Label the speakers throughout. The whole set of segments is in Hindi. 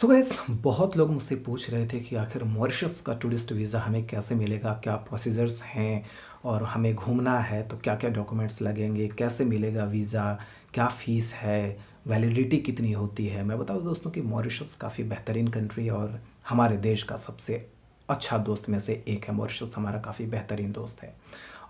Speaker 1: सो गाइस, बहुत लोग मुझसे पूछ रहे थे कि आखिर मॉरिशस का टूरिस्ट वीज़ा हमें कैसे मिलेगा, क्या प्रोसीजर्स हैं और हमें घूमना है तो क्या क्या डॉक्यूमेंट्स लगेंगे, कैसे मिलेगा वीज़ा, क्या फ़ीस है, वैलिडिटी कितनी होती है। मैं बताऊँ दोस्तों कि मॉरिशस काफ़ी बेहतरीन कंट्री और हमारे देश का सबसे अच्छा दोस्त में से एक है। मॉरिशस हमारा काफ़ी बेहतरीन दोस्त है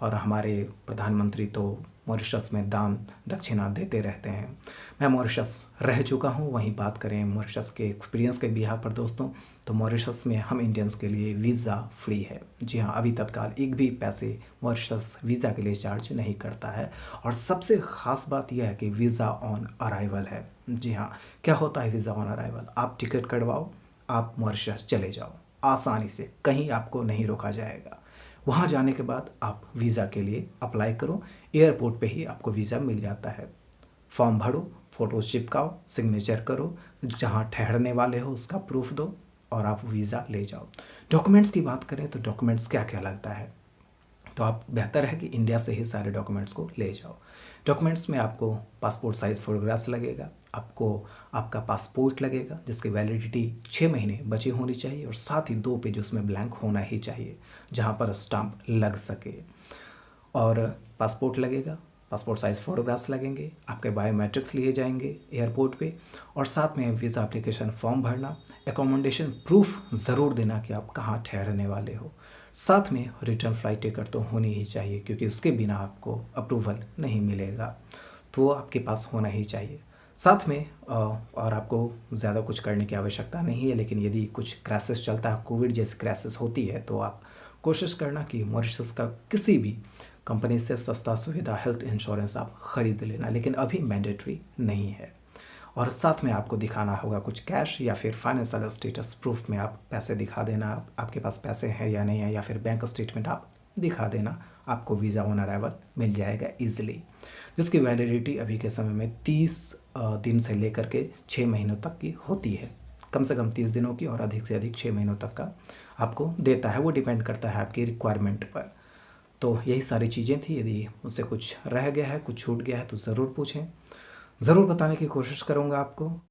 Speaker 1: और हमारे प्रधानमंत्री तो मॉरिशस में दान दक्षिणा देते रहते हैं। मैं मॉरिशस रह चुका हूँ। वहीं बात करें मॉरिशस के एक्सपीरियंस के बिहार पर दोस्तों, तो मॉरिशस में हम इंडियंस के लिए वीज़ा फ्री है। जी हाँ, अभी तत्काल एक भी पैसे मॉरिशस वीज़ा के लिए चार्ज नहीं करता है। और सबसे ख़ास बात यह है कि वीज़ा ऑन अराइवल है। जी हाँ, क्या होता है वीज़ा ऑन अराइवल? आप टिकट कटवाओ, आप मॉरिशस चले जाओ आसानी से, कहीं आपको नहीं रोका जाएगा। वहाँ जाने के बाद आप वीज़ा के लिए अप्लाई करो, एयरपोर्ट पे ही आपको वीज़ा मिल जाता है। फॉर्म भरो, फ़ोटोज़ चिपकाओ, सिग्नेचर करो, जहाँ ठहरने वाले हो उसका प्रूफ दो और आप वीज़ा ले जाओ। डॉक्यूमेंट्स की बात करें तो डॉक्यूमेंट्स क्या क्या लगता है, तो आप बेहतर है कि इंडिया से ही सारे डॉक्यूमेंट्स को ले जाओ। डॉक्यूमेंट्स में आपको पासपोर्ट साइज़ फ़ोटोग्राफ्स लगेगा, आपको आपका पासपोर्ट लगेगा जिसकी वैलिडिटी 6 महीने बची होनी चाहिए और साथ ही 2 पेज उसमें ब्लैंक होना ही चाहिए जहाँ पर स्टाम्प लग सके। और पासपोर्ट लगेगा, पासपोर्ट साइज़ फ़ोटोग्राफ्स लगेंगे, आपके बायोमेट्रिक्स लिए जाएंगे एयरपोर्ट पे और साथ में वीज़ा एप्लीकेशन फॉर्म भरना, एकोमोडेशन प्रूफ ज़रूर देना कि आप कहाँ ठहरने वाले हो। साथ में रिटर्न फ़्लाइट टिकट तो होनी ही चाहिए क्योंकि उसके बिना आपको अप्रूवल नहीं मिलेगा, तो वो आपके पास होना ही चाहिए। साथ में और आपको ज़्यादा कुछ करने की आवश्यकता नहीं है, लेकिन यदि कुछ क्राइसिस चलता है, कोविड जैसी क्राइसिस होती है, तो आप कोशिश करना कि मॉरिशस का किसी भी कंपनी से सस्ता सुविधा हेल्थ इंश्योरेंस आप ख़रीद लेना, लेकिन अभी मैंडेटरी नहीं है। और साथ में आपको दिखाना होगा कुछ कैश या फिर फाइनेंशियल स्टेटस प्रूफ में आप पैसे दिखा देना, आपके पास पैसे हैं या नहीं है, या फिर बैंक स्टेटमेंट आप दिखा देना, आपको वीज़ा ऑन अराइवल मिल जाएगा ईजिली, जिसकी वैलिडिटी अभी के समय में 30 दिन से लेकर के 6 महीनों तक की होती है। कम से कम 30 दिनों की और अधिक से अधिक 6 महीनों तक का आपको देता है। वो डिपेंड करता है आपकी रिक्वायरमेंट पर। तो यही सारी चीज़ें थी। यदि मुझसे कुछ रह गया है, कुछ छूट गया है तो ज़रूर पूछें, ज़रूर बताने की कोशिश करूँगा आपको।